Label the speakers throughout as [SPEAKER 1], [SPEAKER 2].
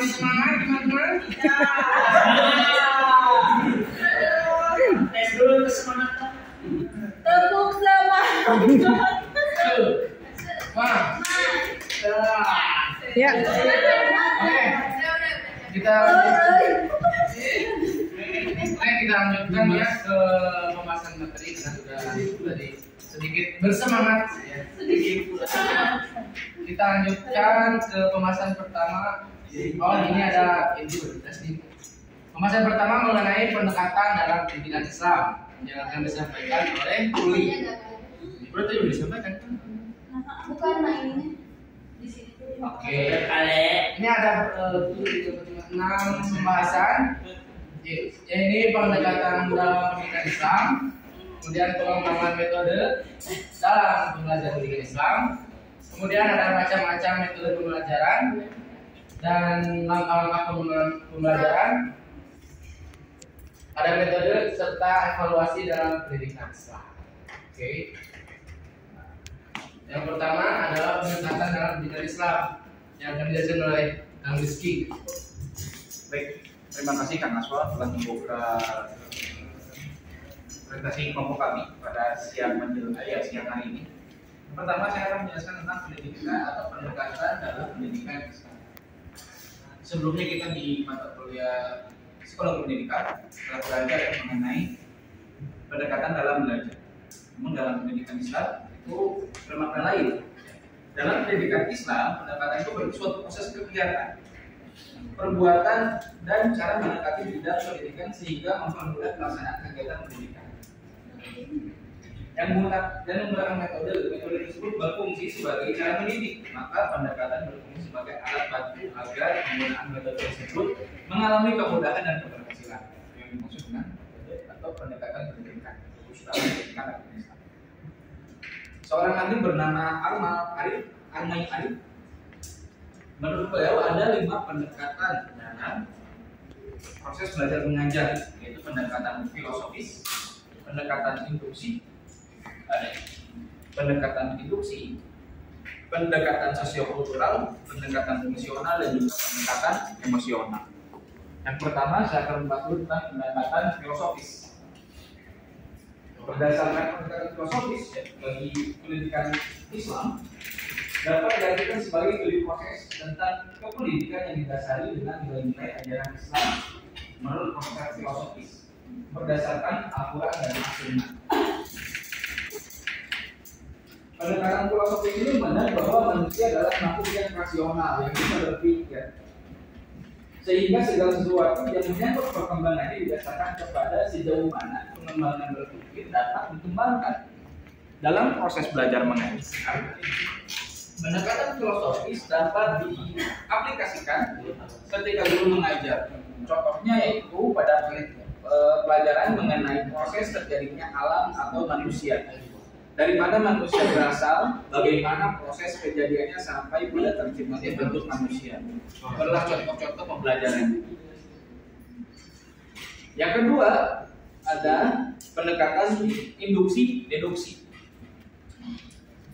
[SPEAKER 1] paling semangat teman-teman?
[SPEAKER 2] Tes dulu kesemangatan.
[SPEAKER 3] Tepuk semangat.
[SPEAKER 1] Wah.
[SPEAKER 4] Ya.
[SPEAKER 1] Oke. Kita lanjutkan ya ke pembahasan materi. Kita sudah tadi sedikit bersemangat ya. Kita lanjutkan ke pembahasan pertama. Oh, ini ada nih. Pembahasan pertama mengenai pendekatan dalam pendidikan Islam yang akan disampaikan oleh Uli. Berarti udah disampaikan kan?
[SPEAKER 3] Bukan mainnya di sini.
[SPEAKER 1] Oke. Ini ada 6 pembahasan. Ini pendekatan dalam pendidikan Islam, kemudian pengembangan metode dalam pembelajaran pendidikan Islam, kemudian ada macam-macam metode pembelajaran dan langkah-langkah pembelajaran, ada metode serta evaluasi dalam pendidikan Islam. Oke. Yang pertama adalah pendekatan dalam pendidikan Islam yang akan dijelaskan oleh Kang Rizky.
[SPEAKER 5] Baik, terima kasih Kang Aswal telah membuka presentasi kelompok kami pada siang hari ini. Pertama saya akan menjelaskan tentang pendidikan atau pendekatan dalam pendidikan Islam. Sebelumnya kita di mata kuliah psikologi pendidikan telah belajar mengenai pendekatan dalam belajar. Namun dalam pendidikan Islam itu bermakna lain. Dalam pendidikan Islam, pendekatan itu suatu proses kegiatan, perbuatan dan cara mendekati bidang pendidikan sehingga mempermudah pelaksanaan kegiatan pendidikan. Yang menggunakan metode tersebut berfungsi sebagai cara mendidik, maka pendekatan berfungsi sebagai alat bantu agar penggunaan metode tersebut mengalami kemudahan dan keberhasilan. Yang dimaksud dengan metode atau pendekatan pendidikan, khususnya pendidikan Islam. Seorang alim bernama Armai Arif. Menurut beliau ada 5 pendekatan dalam proses belajar mengajar, yaitu pendekatan filosofis, pendekatan induksi, pendekatan sosiokultural, pendekatan fungsional, dan juga pendekatan emosional. Yang pertama saya akan membahas tentang pendekatan filosofis. Berdasarkan pendekatan filosofis bagi pendidikan Islam dapat diartikan sebagai studi proses tentang kependidikan yang didasari dengan nilai-nilai ajaran Islam menurut proses filosofis berdasarkan Al-Quran dan As-Sunnah. Pendekatan filosofis ini benar bahwa manusia adalah makhluk yang rasional yang bisa berpikir, sehingga segala sesuatu yang menyangkut perkembangannya didasarkan kepada sejauh mana pengembangan berpikir dapat dikembangkan dalam proses belajar mengajar. Pendekatan filosofis dapat diaplikasikan ketika guru mengajar. Contohnya yaitu pada pelajaran mengenai proses terjadinya alam atau manusia. Dari mana manusia berasal, bagaimana proses kejadiannya sampai pada terciptanya bentuk manusia. Adalah contoh-contoh pembelajaran. Yang kedua ada pendekatan induksi-deduksi.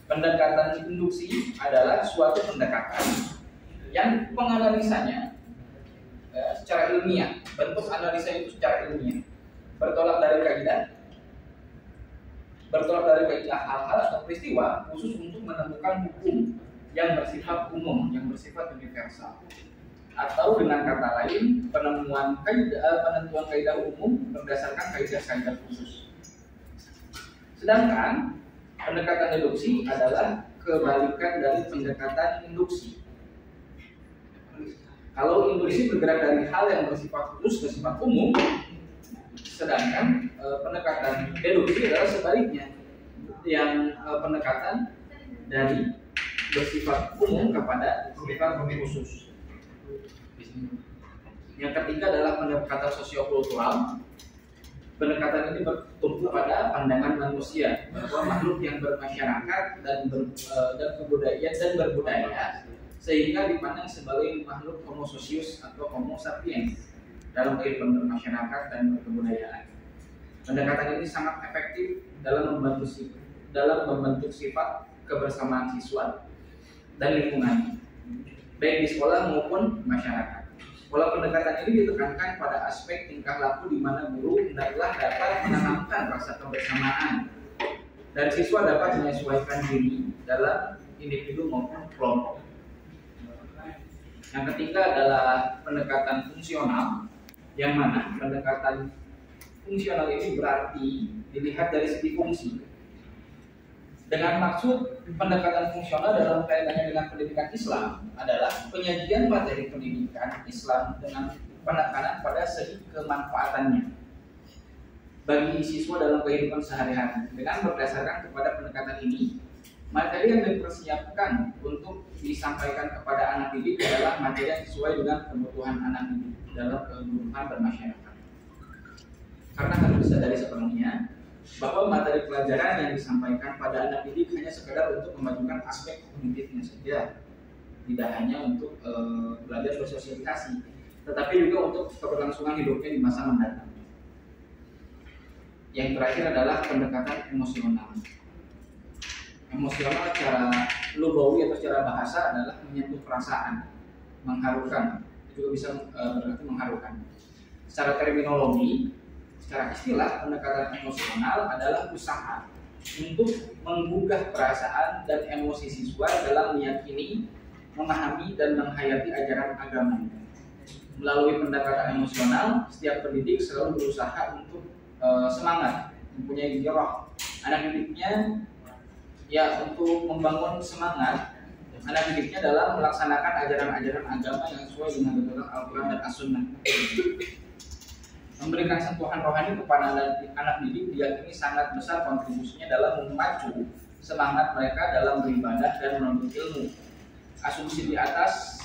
[SPEAKER 5] Pendekatan induksi adalah suatu pendekatan yang penganalisanya secara ilmiah, bentuk analisa itu secara ilmiah, bertolak dari kaidah hal-hal atau peristiwa khusus untuk menemukan hukum yang bersifat umum, yang bersifat universal, atau dengan kata lain penentuan kaidah umum berdasarkan kaidah khusus. Sedangkan pendekatan deduksi adalah kebalikan dari pendekatan induksi. Kalau induksi bergerak dari hal yang bersifat khusus ke sifat umum, sedangkan pendekatan deduksi adalah sebaliknya, yang pendekatan dari bersifat umum kepada sifat khusus. Yang ketiga adalah pendekatan sosiokultural. Pendekatan ini bertumpu pada pandangan manusia bahwa makhluk yang bermasyarakat dan berbudaya sehingga dipandang sebagai makhluk homo socius atau homo sapiens dalam kehidupan bermasyarakat dan kebudayaan. Pendekatan ini sangat efektif dalam membentuk sifat kebersamaan siswa dan lingkungan. baik di sekolah maupun masyarakat. Pola pendekatan ini ditekankan pada aspek tingkah laku di mana guru hendaklah dapat menanamkan rasa kebersamaan dan siswa dapat menyesuaikan diri dalam individu maupun kelompok. Yang ketiga adalah pendekatan fungsional, yang mana pendekatan fungsional ini berarti dilihat dari segi fungsi. Dengan maksud pendekatan fungsional dalam kaitannya dengan pendidikan Islam adalah penyajian materi pendidikan Islam dengan penekanan pada segi kemanfaatannya bagi siswa dalam kehidupan sehari-hari. Dengan berdasarkan kepada pendekatan ini, materi yang dipersiapkan untuk disampaikan kepada anak didik adalah materi yang sesuai dengan kebutuhan anak didik dalam kehidupan bermasyarakat. Karena harus disadari sepenuhnya bahwa materi pelajaran yang disampaikan pada anak didik hanya sekedar untuk memajukan aspek kognitifnya saja, tidak hanya untuk belajar bersosialisasi, tetapi juga untuk keberlangsungan hidupnya di masa mendatang. Yang terakhir adalah pendekatan emosional. Emosional secara lugawi atau secara bahasa adalah menyentuh perasaan, mengharukan, itu juga bisa berarti mengharukan. Secara terminologi, secara istilah, pendekatan emosional adalah usaha untuk menggugah perasaan dan emosi siswa dalam meyakini, memahami, dan menghayati ajaran agama. Melalui pendekatan emosional, setiap pendidik selalu berusaha untuk semangat, mempunyai gairah anak didiknya, ya, untuk membangun semangat anak didiknya dalam melaksanakan ajaran-ajaran agama yang sesuai dengan tuntunan Al-Quran dan As-Sunnah. Memberikan sentuhan rohani kepada anak didik diyakini sangat besar kontribusinya dalam memacu semangat mereka dalam beribadah dan menuntut ilmu. Asumsi di atas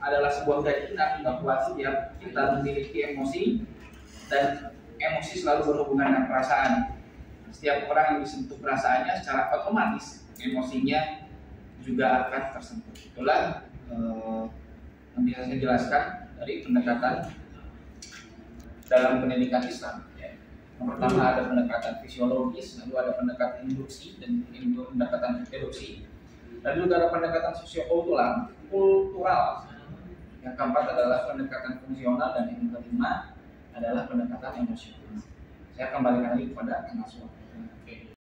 [SPEAKER 5] adalah sebuah keyakinan bahwa setiap kita memiliki emosi dan emosi selalu berhubungan dengan perasaan. Setiap orang yang disentuh perasaannya secara otomatis emosinya juga akan tersentuh. Itulah yang bisa saya jelaskan dari pendekatan dalam pendidikan Islam. Yang pertama ada pendekatan fisiologis, lalu ada pendekatan induksi dan pendekatan deduksi, dan juga ada pendekatan sosiokultural. Yang keempat adalah pendekatan fungsional, dan yang kelima adalah pendekatan emosional. Saya kembalikan lagi kepada Kang Aswan.
[SPEAKER 1] Oke.